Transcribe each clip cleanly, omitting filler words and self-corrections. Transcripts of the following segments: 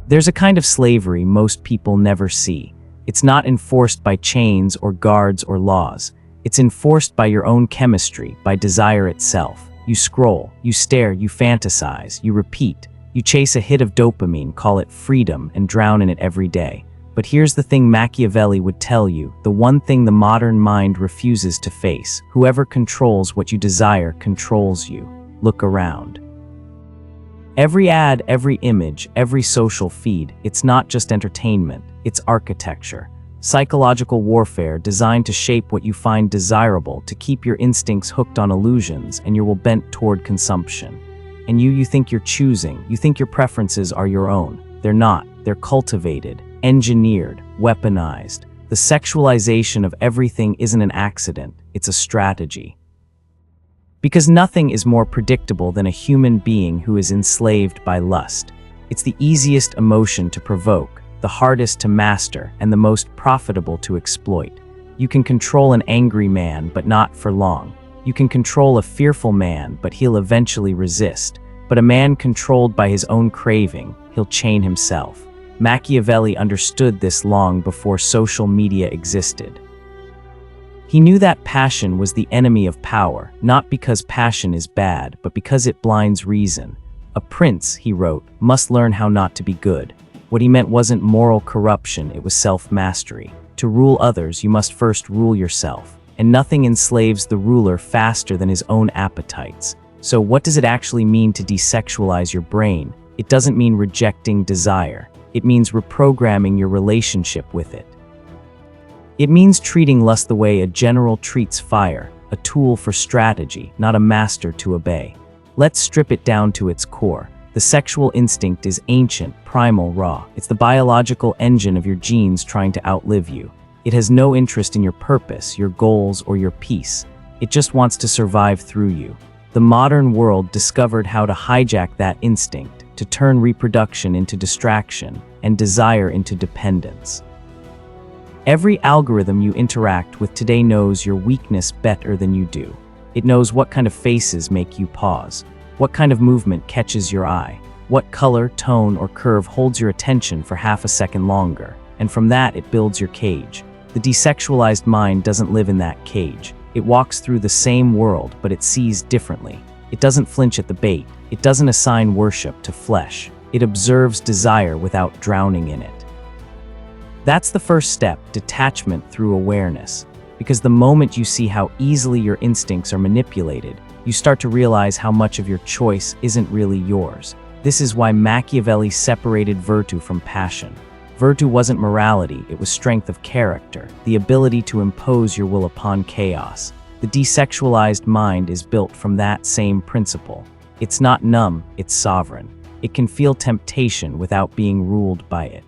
There's a kind of slavery most people never see. It's not enforced by chains or guards or laws. It's enforced by your own chemistry, by desire itself. You scroll, you stare, you fantasize, you repeat. You chase a hit of dopamine, call it freedom, and drown in it every day. But here's the thing Machiavelli would tell you, the one thing the modern mind refuses to face. Whoever controls what you desire controls you. Look around. Every ad, every image, every social feed, it's not just entertainment, it's architecture. Psychological warfare designed to shape what you find desirable, to keep your instincts hooked on illusions and your will bent toward consumption. And you think you're choosing, you think your preferences are your own. They're not. They're cultivated, engineered, weaponized. The sexualization of everything isn't an accident, it's a strategy. Because nothing is more predictable than a human being who is enslaved by lust. It's the easiest emotion to provoke, the hardest to master, and the most profitable to exploit. You can control an angry man, but not for long. You can control a fearful man, but he'll eventually resist. But a man controlled by his own craving, he'll chain himself. Machiavelli understood this long before social media existed. He knew that passion was the enemy of power, not because passion is bad, but because it blinds reason. A prince, he wrote, must learn how not to be good. What he meant wasn't moral corruption, it was self-mastery. To rule others, you must first rule yourself. And nothing enslaves the ruler faster than his own appetites. So what does it actually mean to desexualize your brain? It doesn't mean rejecting desire. It means reprogramming your relationship with it. It means treating lust the way a general treats fire, a tool for strategy, not a master to obey. Let's strip it down to its core. The sexual instinct is ancient, primal, raw. It's the biological engine of your genes trying to outlive you. It has no interest in your purpose, your goals, or your peace. It just wants to survive through you. The modern world discovered how to hijack that instinct, to turn reproduction into distraction and desire into dependence. Every algorithm you interact with today knows your weakness better than you do. It knows what kind of faces make you pause, what kind of movement catches your eye, what color, tone, or curve holds your attention for half a second longer, and from that it builds your cage. The desexualized mind doesn't live in that cage. It walks through the same world, but it sees differently. It doesn't flinch at the bait. It doesn't assign worship to flesh. It observes desire without drowning in it. That's the first step, detachment through awareness. Because the moment you see how easily your instincts are manipulated, you start to realize how much of your choice isn't really yours. This is why Machiavelli separated virtue from passion. Virtue wasn't morality, it was strength of character, the ability to impose your will upon chaos. The desexualized mind is built from that same principle. It's not numb, it's sovereign. It can feel temptation without being ruled by it.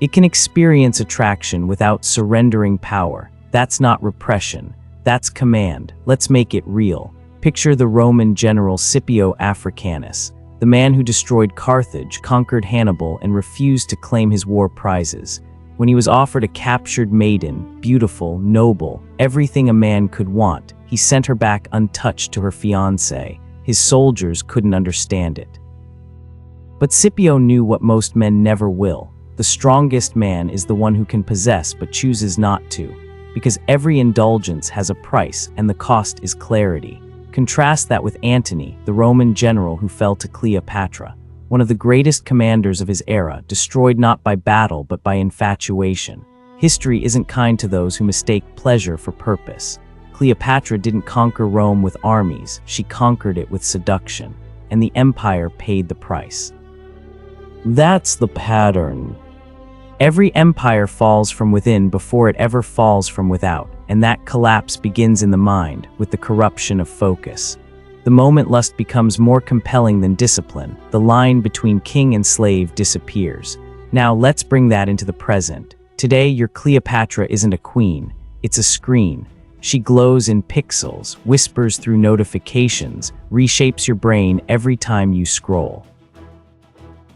It can experience attraction without surrendering power. That's not repression, that's command. Let's make it real. Picture the Roman general Scipio Africanus, the man who destroyed Carthage, conquered Hannibal, and refused to claim his war prizes. When he was offered a captured maiden, beautiful, noble, everything a man could want, he sent her back untouched to her fiancé. His soldiers couldn't understand it. But Scipio knew what most men never will. The strongest man is the one who can possess but chooses not to, because every indulgence has a price and the cost is clarity. Contrast that with Antony, the Roman general who fell to Cleopatra, one of the greatest commanders of his era, destroyed not by battle but by infatuation. History isn't kind to those who mistake pleasure for purpose. Cleopatra didn't conquer Rome with armies, she conquered it with seduction, and the empire paid the price. That's the pattern. Every empire falls from within before it ever falls from without, and that collapse begins in the mind, with the corruption of focus. The moment lust becomes more compelling than discipline, the line between king and slave disappears. Now let's bring that into the present. Today, your Cleopatra isn't a queen, it's a screen. She glows in pixels, whispers through notifications, reshapes your brain every time you scroll.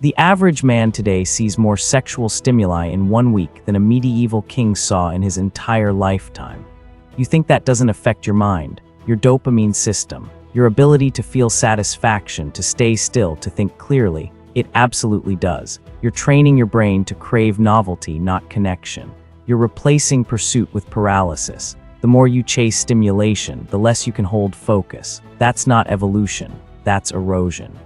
The average man today sees more sexual stimuli in 1 week than a medieval king saw in his entire lifetime. You think that doesn't affect your mind, your dopamine system, your ability to feel satisfaction, to stay still, to think clearly. It absolutely does. You're training your brain to crave novelty, not connection. You're replacing pursuit with paralysis. The more you chase stimulation, the less you can hold focus. That's not evolution, that's erosion.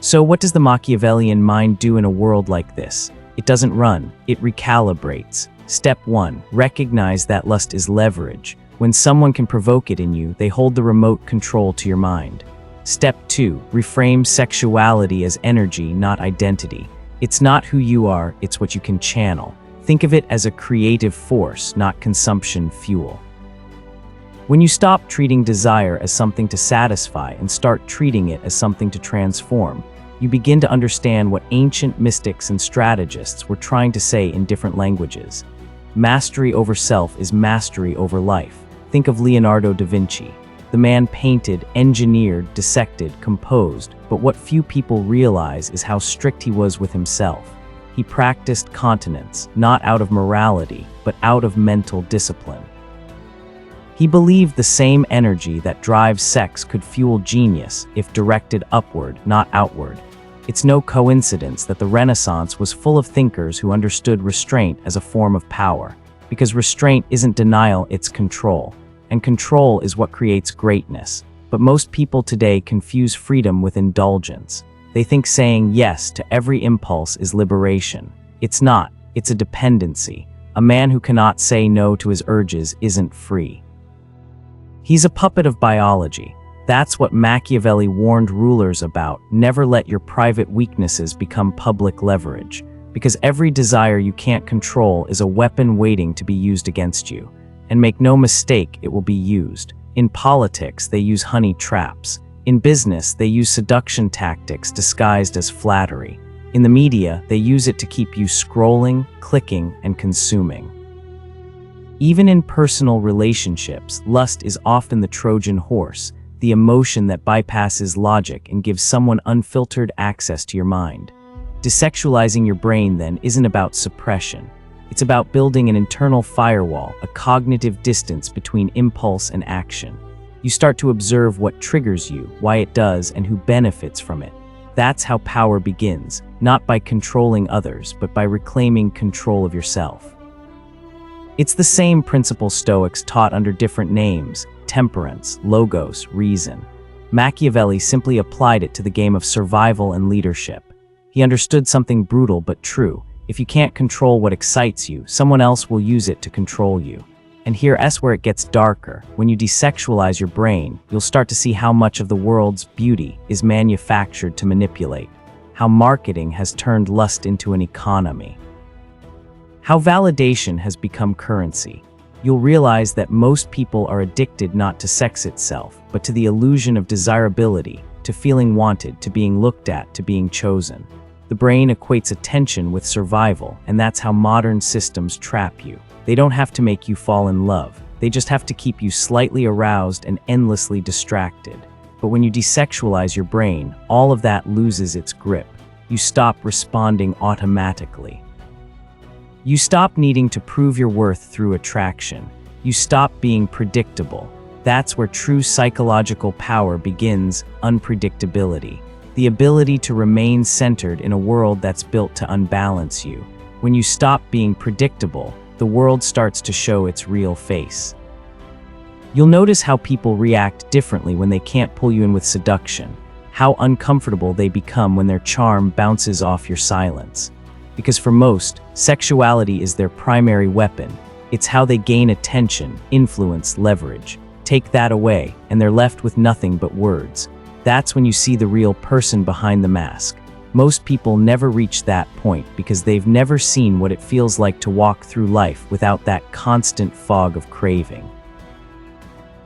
So what does the Machiavellian mind do in a world like this? It doesn't run, it recalibrates. Step 1, recognize that lust is leverage. When someone can provoke it in you, they hold the remote control to your mind. Step 2, reframe sexuality as energy, not identity. It's not who you are, it's what you can channel. Think of it as a creative force, not consumption fuel. When you stop treating desire as something to satisfy and start treating it as something to transform, you begin to understand what ancient mystics and strategists were trying to say in different languages. Mastery over self is mastery over life. Think of Leonardo da Vinci. The man painted, engineered, dissected, composed, but what few people realize is how strict he was with himself. He practiced continence, not out of morality, but out of mental discipline. He believed the same energy that drives sex could fuel genius if directed upward, not outward. It's no coincidence that the Renaissance was full of thinkers who understood restraint as a form of power, because restraint isn't denial, it's control. And control is what creates greatness. But most people today confuse freedom with indulgence. They think saying yes to every impulse is liberation. It's not, it's a dependency. A man who cannot say no to his urges isn't free. He's a puppet of biology. That's what Machiavelli warned rulers about. Never let your private weaknesses become public leverage, because every desire you can't control is a weapon waiting to be used against you. And make no mistake, it will be used. In politics, they use honey traps. In business, they use seduction tactics disguised as flattery. In the media, they use it to keep you scrolling, clicking, and consuming. Even in personal relationships, lust is often the Trojan horse, the emotion that bypasses logic and gives someone unfiltered access to your mind. Desexualizing your brain, then, isn't about suppression. It's about building an internal firewall, a cognitive distance between impulse and action. You start to observe what triggers you, why it does, and who benefits from it. That's how power begins, not by controlling others, but by reclaiming control of yourself. It's the same principle Stoics taught under different names: temperance, logos, reason. Machiavelli simply applied it to the game of survival and leadership. He understood something brutal but true. If you can't control what excites you, someone else will use it to control you. And here's where it gets darker. When you desexualize your brain, you'll start to see how much of the world's beauty is manufactured to manipulate, how marketing has turned lust into an economy, how validation has become currency. You'll realize that most people are addicted not to sex itself, but to the illusion of desirability, to feeling wanted, to being looked at, to being chosen. The brain equates attention with survival, and that's how modern systems trap you. They don't have to make you fall in love. They just have to keep you slightly aroused and endlessly distracted. But when you desexualize your brain, all of that loses its grip. You stop responding automatically. You stop needing to prove your worth through attraction. You stop being predictable. That's where true psychological power begins: unpredictability. The ability to remain centered in a world that's built to unbalance you. When you stop being predictable, the world starts to show its real face. You'll notice how people react differently when they can't pull you in with seduction, how uncomfortable they become when their charm bounces off your silence. Because for most, sexuality is their primary weapon. It's how they gain attention, influence, leverage. Take that away, and they're left with nothing but words. That's when you see the real person behind the mask. Most people never reach that point because they've never seen what it feels like to walk through life without that constant fog of craving.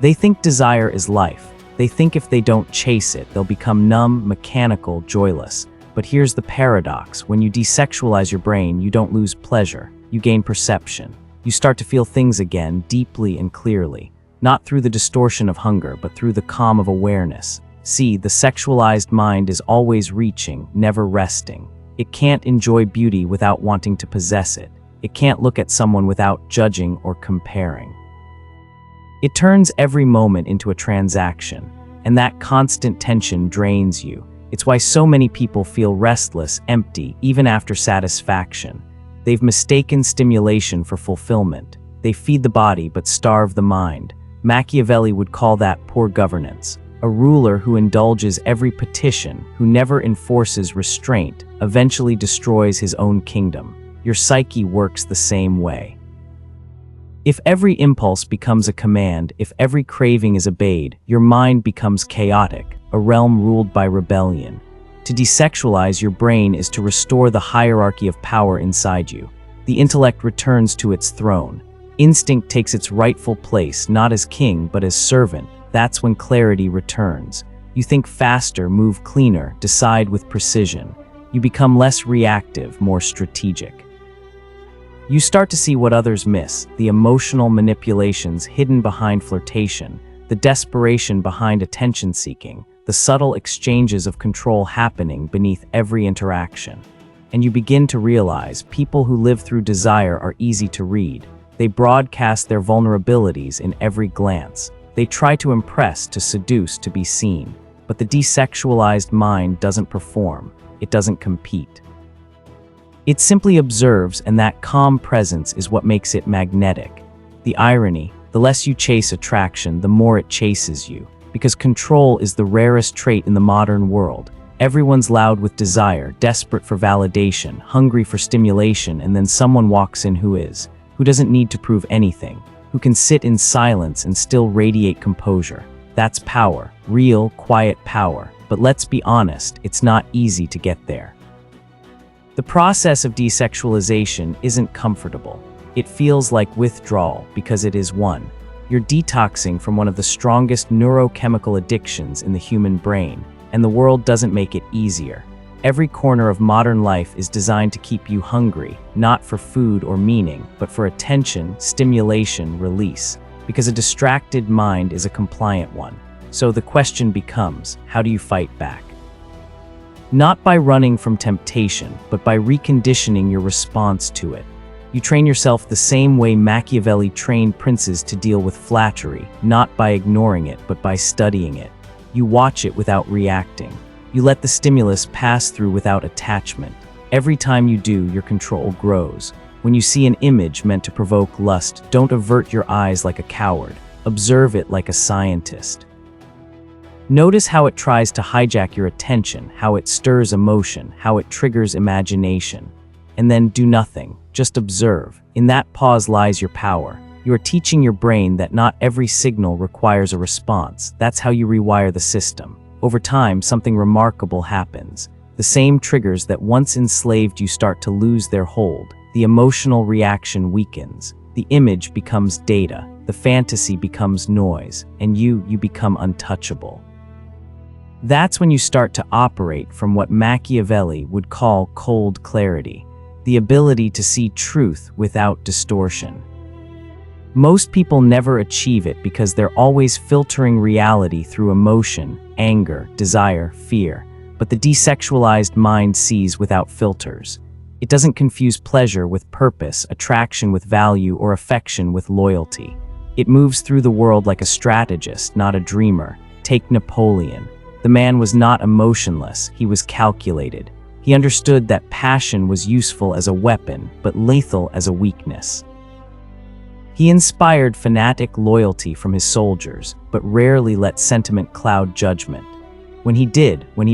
They think desire is life. They think if they don't chase it, they'll become numb, mechanical, joyless. But here's the paradox: when you desexualize your brain, you don't lose pleasure, you gain perception. You start to feel things again, deeply and clearly, not through the distortion of hunger, but through the calm of awareness. See, the sexualized mind is always reaching, never resting. It can't enjoy beauty without wanting to possess it. It can't look at someone without judging or comparing. It turns every moment into a transaction, and that constant tension drains you. It's why so many people feel restless, empty, even after satisfaction. They've mistaken stimulation for fulfillment. They feed the body but starve the mind. Machiavelli would call that poor governance. A ruler who indulges every petition, who never enforces restraint, eventually destroys his own kingdom. Your psyche works the same way. If every impulse becomes a command, if every craving is obeyed, your mind becomes chaotic, a realm ruled by rebellion. To desexualize your brain is to restore the hierarchy of power inside you. The intellect returns to its throne. Instinct takes its rightful place, not as king, but as servant. That's when clarity returns. You think faster, move cleaner, decide with precision. You become less reactive, more strategic. You start to see what others miss, the emotional manipulations hidden behind flirtation, the desperation behind attention-seeking, the subtle exchanges of control happening beneath every interaction. And you begin to realize people who live through desire are easy to read. They broadcast their vulnerabilities in every glance. They try to impress, to seduce, to be seen. But the desexualized mind doesn't perform. It doesn't compete. It simply observes, and that calm presence is what makes it magnetic. The irony, the less you chase attraction, the more it chases you. Because control is the rarest trait in the modern world. Everyone's loud with desire, desperate for validation, hungry for stimulation, and then someone walks in who doesn't need to prove anything, who can sit in silence and still radiate composure. That's power, real, quiet power. But let's be honest, it's not easy to get there. The process of desexualization isn't comfortable. It feels like withdrawal because it is one. You're detoxing from one of the strongest neurochemical addictions in the human brain, and the world doesn't make it easier. Every corner of modern life is designed to keep you hungry, not for food or meaning, but for attention, stimulation, release. Because a distracted mind is a compliant one. So the question becomes, how do you fight back? Not by running from temptation, but by reconditioning your response to it. You train yourself the same way Machiavelli trained princes to deal with flattery, not by ignoring it, but by studying it. You watch it without reacting. You let the stimulus pass through without attachment. Every time you do, your control grows. When you see an image meant to provoke lust, don't avert your eyes like a coward. Observe it like a scientist. Notice how it tries to hijack your attention, how it stirs emotion, how it triggers imagination. And then do nothing, just observe. In that pause lies your power. You are teaching your brain that not every signal requires a response. That's how you rewire the system. Over time, something remarkable happens. The same triggers that once enslaved you start to lose their hold. The emotional reaction weakens. The image becomes data. The fantasy becomes noise. And you become untouchable. That's when you start to operate from what Machiavelli would call cold clarity, the ability to see truth without distortion. Most people never achieve it because they're always filtering reality through emotion, anger, desire, fear. But the desexualized mind sees without filters. It doesn't confuse pleasure with purpose, attraction with value, or affection with loyalty. It moves through the world like a strategist, not a dreamer. Take Napoleon. The man was not emotionless, he was calculated. He understood that passion was useful as a weapon, but lethal as a weakness. He inspired fanatic loyalty from his soldiers, but rarely let sentiment cloud judgment. When he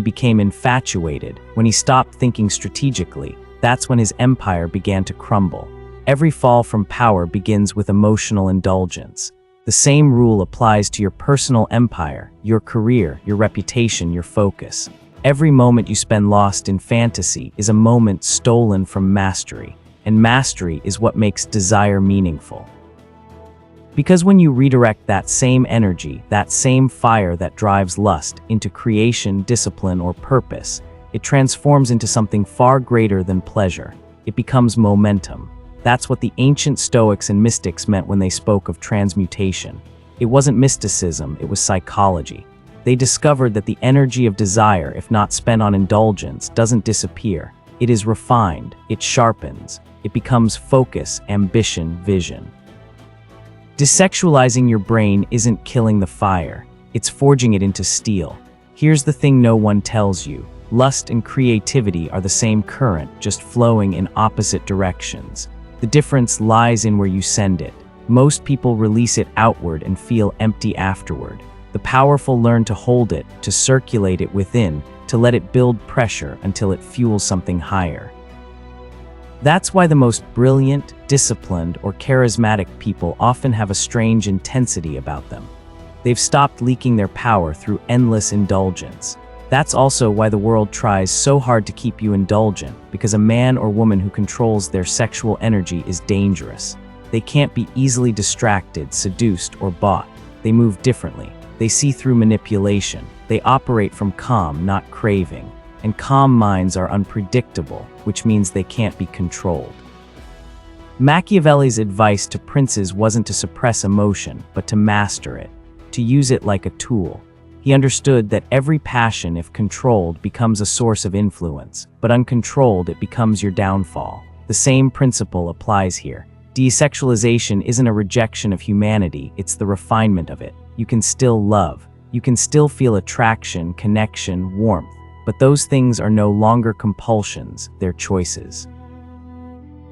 became infatuated, when he stopped thinking strategically, that's when his empire began to crumble. Every fall from power begins with emotional indulgence. The same rule applies to your personal empire, your career, your reputation, your focus. Every moment you spend lost in fantasy is a moment stolen from mastery, and mastery is what makes desire meaningful. Because when you redirect that same energy, that same fire that drives lust, into creation, discipline, or purpose, it transforms into something far greater than pleasure. It becomes momentum. That's what the ancient Stoics and mystics meant when they spoke of transmutation. It wasn't mysticism, it was psychology. They discovered that the energy of desire, if not spent on indulgence, doesn't disappear. It is refined, it sharpens, it becomes focus, ambition, vision. Desexualizing your brain isn't killing the fire, it's forging it into steel. Here's the thing no one tells you. Lust and creativity are the same current, just flowing in opposite directions. The difference lies in where you send it. Most people release it outward and feel empty afterward. The powerful learn to hold it, to circulate it within, to let it build pressure until it fuels something higher. That's why the most brilliant, disciplined, or charismatic people often have a strange intensity about them. They've stopped leaking their power through endless indulgence. That's also why the world tries so hard to keep you indulgent, because a man or woman who controls their sexual energy is dangerous. They can't be easily distracted, seduced, or bought. They move differently. They see through manipulation. They operate from calm, not craving. And calm minds are unpredictable, which means they can't be controlled. Machiavelli's advice to princes wasn't to suppress emotion, but to master it, to use it like a tool. He understood that every passion, if controlled, becomes a source of influence, but uncontrolled, it becomes your downfall. The same principle applies here. Desexualization isn't a rejection of humanity, it's the refinement of it. You can still love. You can still feel attraction, connection, warmth, but those things are no longer compulsions, they're choices.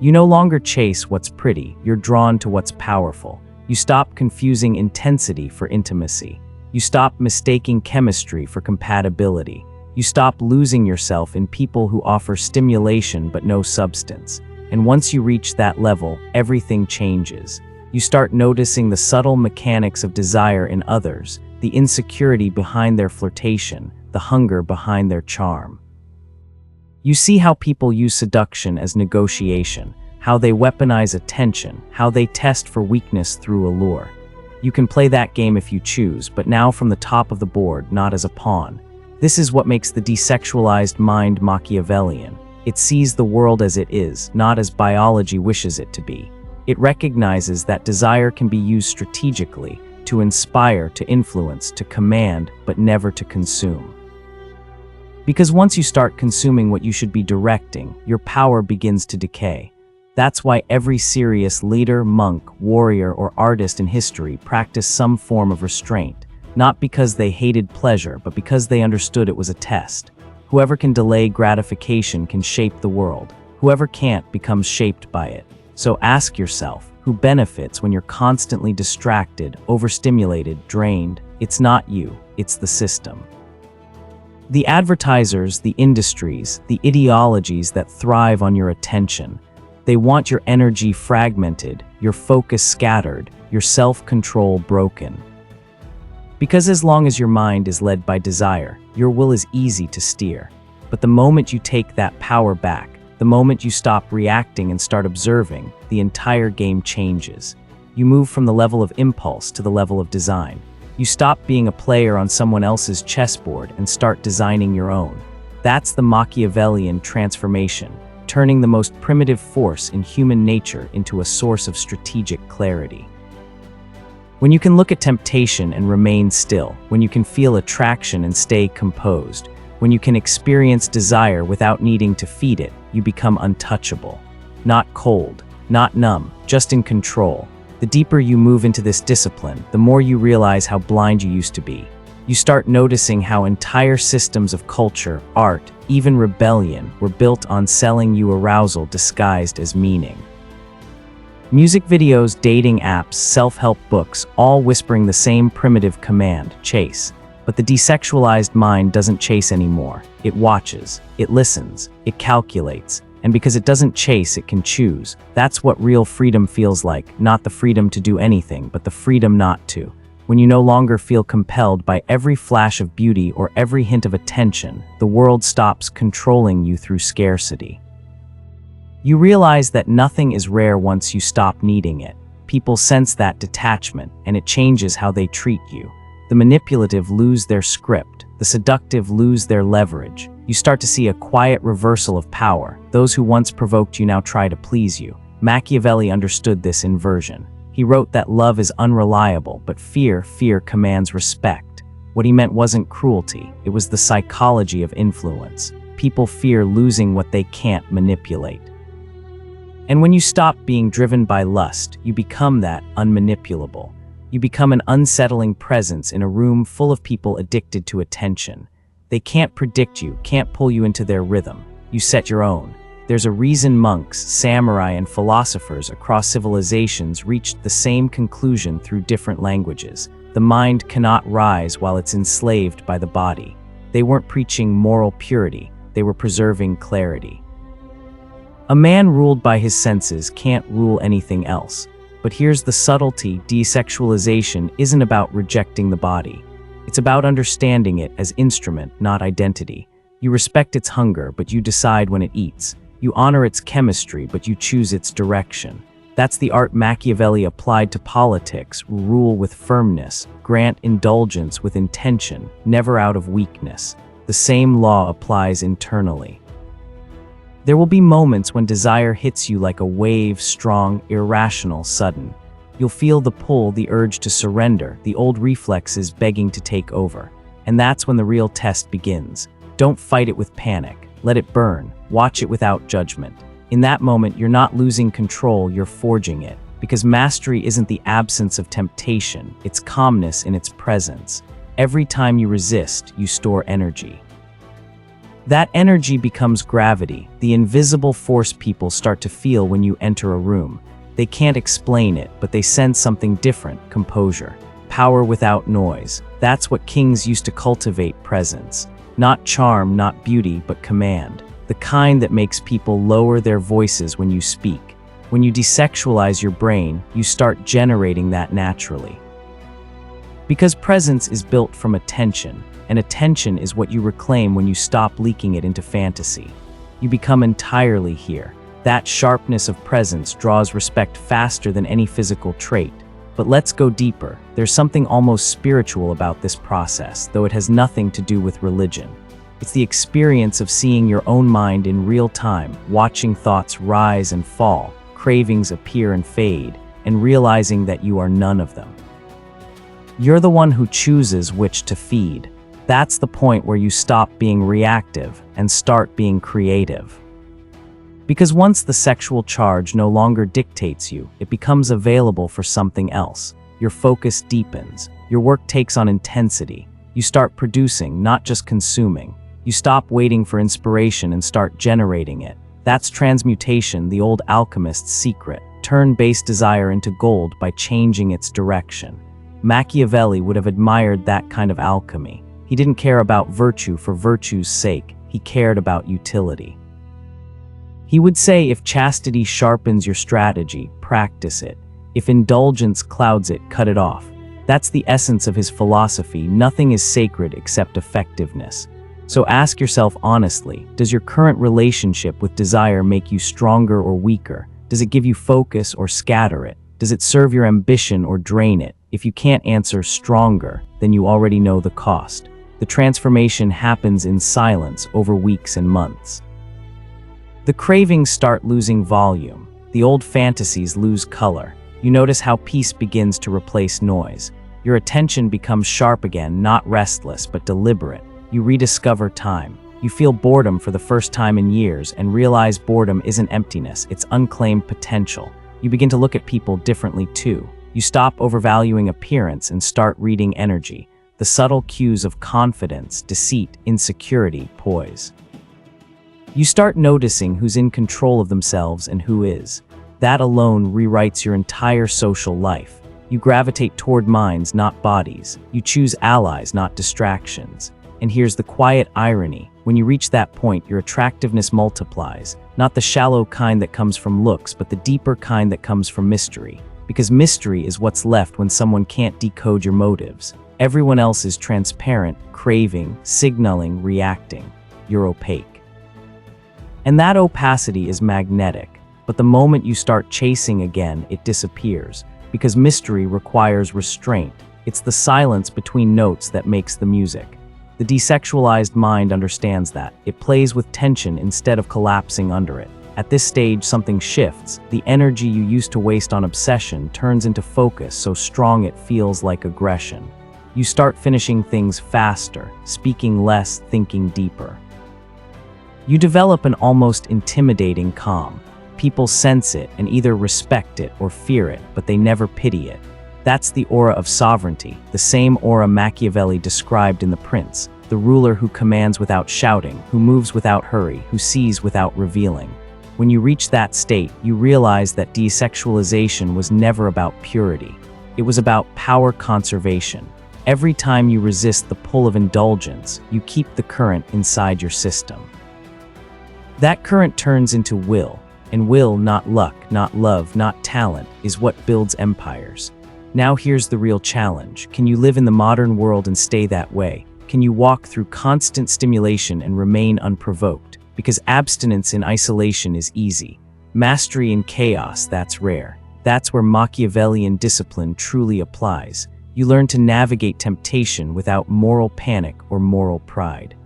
You no longer chase what's pretty, you're drawn to what's powerful. You stop confusing intensity for intimacy. You stop mistaking chemistry for compatibility. You stop losing yourself in people who offer stimulation but no substance. And once you reach that level, everything changes. You start noticing the subtle mechanics of desire in others, the insecurity behind their flirtation, the hunger behind their charm. You see how people use seduction as negotiation, how they weaponize attention, how they test for weakness through allure. You can play that game if you choose, but now from the top of the board, not as a pawn. This is what makes the desexualized mind Machiavellian. It sees the world as it is, not as biology wishes it to be. It recognizes that desire can be used strategically, to inspire, to influence, to command, but never to consume. Because once you start consuming what you should be directing, your power begins to decay. That's why every serious leader, monk, warrior, or artist in history practiced some form of restraint, not because they hated pleasure, but because they understood it was a test. Whoever can delay gratification can shape the world. Whoever can't becomes shaped by it. So ask yourself, who benefits when you're constantly distracted, overstimulated, drained? It's not you, it's the system. The advertisers, the industries, the ideologies that thrive on your attention. They want your energy fragmented, your focus scattered, your self-control broken. Because as long as your mind is led by desire, your will is easy to steer. But the moment you take that power back, the moment you stop reacting and start observing, the entire game changes. You move from the level of impulse to the level of design. You stop being a player on someone else's chessboard and start designing your own. That's the Machiavellian transformation, turning the most primitive force in human nature into a source of strategic clarity. When you can look at temptation and remain still, when you can feel attraction and stay composed, when you can experience desire without needing to feed it, you become untouchable. Not cold, not numb, just in control. The deeper you move into this discipline, the more you realize how blind you used to be. You start noticing how entire systems of culture, art, even rebellion were built on selling you arousal disguised as meaning. Music videos, dating apps, self-help books, all whispering the same primitive command, chase. But the desexualized mind doesn't chase anymore. It watches, it listens, it calculates, and because it doesn't chase, it can choose. That's what real freedom feels like, not the freedom to do anything, but the freedom not to. When you no longer feel compelled by every flash of beauty or every hint of attention, the world stops controlling you through scarcity. You realize that nothing is rare once you stop needing it. People sense that detachment, and it changes how they treat you. The manipulative lose their script, the seductive lose their leverage. You start to see a quiet reversal of power. Those who once provoked you now try to please you. Machiavelli understood this inversion. He wrote that love is unreliable, but fear commands respect. What he meant wasn't cruelty, it was the psychology of influence. People fear losing what they can't manipulate. And when you stop being driven by lust, you become that unmanipulable. You become an unsettling presence in a room full of people addicted to attention. They can't predict you, can't pull you into their rhythm. You set your own. There's a reason monks, samurai, and philosophers across civilizations reached the same conclusion through different languages. The mind cannot rise while it's enslaved by the body. They weren't preaching moral purity, they were preserving clarity. A man ruled by his senses can't rule anything else. But here's the subtlety: desexualization isn't about rejecting the body. It's about understanding it as instrument, not identity. You respect its hunger, but you decide when it eats. You honor its chemistry, but you choose its direction. That's the art Machiavelli applied to politics: rule with firmness, grant indulgence with intention, never out of weakness. The same law applies internally. There will be moments when desire hits you like a wave, strong, irrational, sudden. You'll feel the pull, the urge to surrender, the old reflexes begging to take over. And that's when the real test begins. Don't fight it with panic. Let it burn. Watch it without judgment. In that moment, you're not losing control, you're forging it. Because mastery isn't the absence of temptation, it's calmness in its presence. Every time you resist, you store energy. That energy becomes gravity, the invisible force people start to feel when you enter a room. They can't explain it, but they sense something different: composure. Power without noise. That's what kings used to cultivate: presence. Not charm, not beauty, but command. The kind that makes people lower their voices when you speak. When you desexualize your brain, you start generating that naturally. Because presence is built from attention, and attention is what you reclaim when you stop leaking it into fantasy. You become entirely here. That sharpness of presence draws respect faster than any physical trait. But let's go deeper. There's something almost spiritual about this process, though it has nothing to do with religion. It's the experience of seeing your own mind in real time, watching thoughts rise and fall, cravings appear and fade, and realizing that you are none of them. You're the one who chooses which to feed. That's the point where you stop being reactive and start being creative. Because once the sexual charge no longer dictates you, it becomes available for something else. Your focus deepens. Your work takes on intensity. You start producing, not just consuming. You stop waiting for inspiration and start generating it. That's transmutation, the old alchemist's secret. Turn base desire into gold by changing its direction. Machiavelli would have admired that kind of alchemy. He didn't care about virtue for virtue's sake. He cared about utility. He would say, if chastity sharpens your strategy, practice it. If indulgence clouds it, cut it off. That's the essence of his philosophy. Nothing is sacred except effectiveness. So ask yourself honestly, does your current relationship with desire make you stronger or weaker? Does it give you focus or scatter it? Does it serve your ambition or drain it? If you can't answer stronger, then you already know the cost. The transformation happens in silence over weeks and months. The cravings start losing volume. The old fantasies lose color. You notice how peace begins to replace noise. Your attention becomes sharp again, not restless, but deliberate. You rediscover time. You feel boredom for the first time in years and realize boredom isn't emptiness, it's unclaimed potential. You begin to look at people differently too. You stop overvaluing appearance and start reading energy, the subtle cues of confidence, deceit, insecurity, poise. You start noticing who's in control of themselves and who is. That alone rewrites your entire social life. You gravitate toward minds, not bodies. You choose allies, not distractions. And here's the quiet irony. When you reach that point, your attractiveness multiplies. Not the shallow kind that comes from looks, but the deeper kind that comes from mystery. Because mystery is what's left when someone can't decode your motives. Everyone else is transparent, craving, signaling, reacting. You're opaque. And that opacity is magnetic. But the moment you start chasing again, it disappears. Because mystery requires restraint. It's the silence between notes that makes the music. The desexualized mind understands that. It plays with tension instead of collapsing under it. At this stage, something shifts. The energy you used to waste on obsession turns into focus so strong it feels like aggression. You start finishing things faster, speaking less, thinking deeper. You develop an almost intimidating calm. People sense it and either respect it or fear it, but they never pity it. That's the aura of sovereignty, the same aura Machiavelli described in The Prince. the ruler who commands without shouting, who moves without hurry, who sees without revealing. When you reach that state, you realize that desexualization was never about purity. It was about power conservation. Every time you resist the pull of indulgence, you keep the current inside your system. That current turns into will, and will, not luck, not love, not talent, is what builds empires. Now here's the real challenge. Can you live in the modern world and stay that way? Can you walk through constant stimulation and remain unprovoked? Because abstinence in isolation is easy. Mastery in chaos, that's rare. That's where Machiavellian discipline truly applies. You learn to navigate temptation without moral panic or moral pride.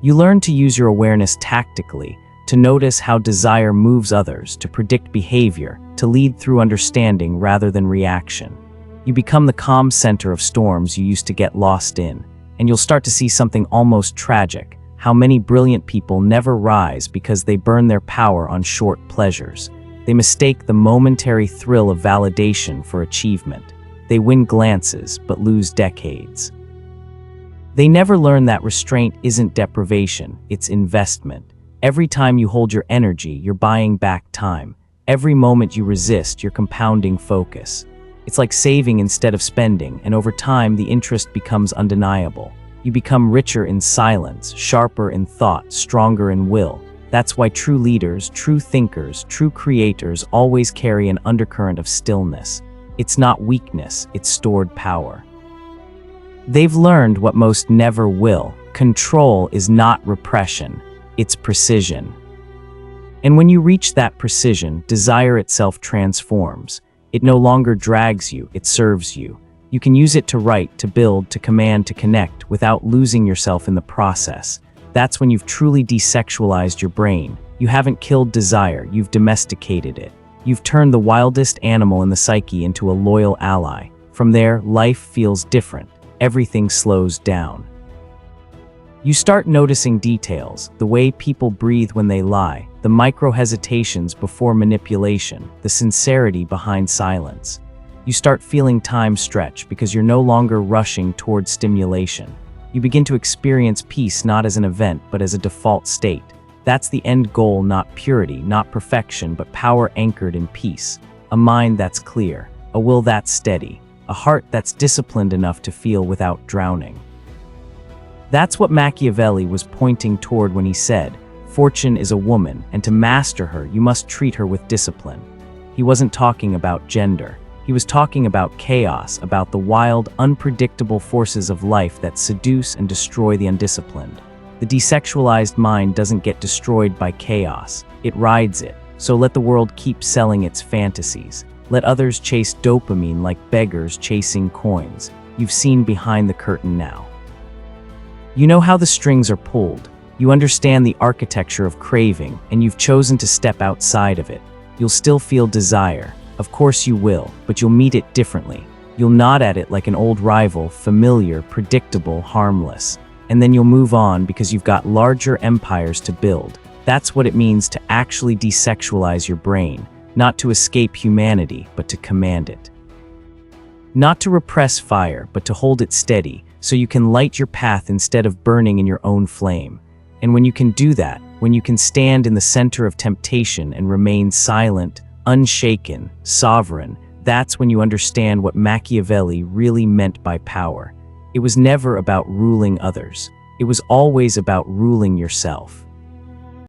You learn to use your awareness tactically, to notice how desire moves others, to predict behavior, to lead through understanding rather than reaction. You become the calm center of storms you used to get lost in, and you'll start to see something almost tragic: how many brilliant people never rise because they burn their power on short pleasures. They mistake the momentary thrill of validation for achievement. They win glances but lose decades. They never learn that restraint isn't deprivation, it's investment. Every time you hold your energy, you're buying back time. Every moment you resist, you're compounding focus. It's like saving instead of spending, and over time the interest becomes undeniable. You become richer in silence, sharper in thought, stronger in will. That's why true leaders, true thinkers, true creators always carry an undercurrent of stillness. It's not weakness, it's stored power. They've learned what most never will. Control is not repression, it's precision. And when you reach that precision, desire itself transforms. It no longer drags you, it serves you. You can use it to write, to build, to command, to connect, without losing yourself in the process. That's when you've truly desexualized your brain. You haven't killed desire, you've domesticated it. You've turned the wildest animal in the psyche into a loyal ally. From there, life feels different. Everything slows down. You start noticing details, the way people breathe when they lie, the micro-hesitations before manipulation, the sincerity behind silence. You start feeling time stretch because you're no longer rushing towards stimulation. You begin to experience peace not as an event, but as a default state. That's the end goal, not purity, not perfection, but power anchored in peace. A mind that's clear, a will that's steady, a heart that's disciplined enough to feel without drowning. That's what Machiavelli was pointing toward when he said, "Fortune is a woman, and to master her, you must treat her with discipline." He wasn't talking about gender. He was talking about chaos, about the wild, unpredictable forces of life that seduce and destroy the undisciplined. The desexualized mind doesn't get destroyed by chaos. It rides it. So let the world keep selling its fantasies. Let others chase dopamine like beggars chasing coins. You've seen behind the curtain now. You know how the strings are pulled. You understand the architecture of craving, and you've chosen to step outside of it. You'll still feel desire. Of course you will, but you'll meet it differently. You'll nod at it like an old rival, familiar, predictable, harmless. And then you'll move on because you've got larger empires to build. That's what it means to actually desexualize your brain, not to escape humanity, but to command it. Not to repress fire, but to hold it steady, so you can light your path instead of burning in your own flame. And when you can do that, when you can stand in the center of temptation and remain silent, unshaken, sovereign, that's when you understand what Machiavelli really meant by power. It was never about ruling others. It was always about ruling yourself.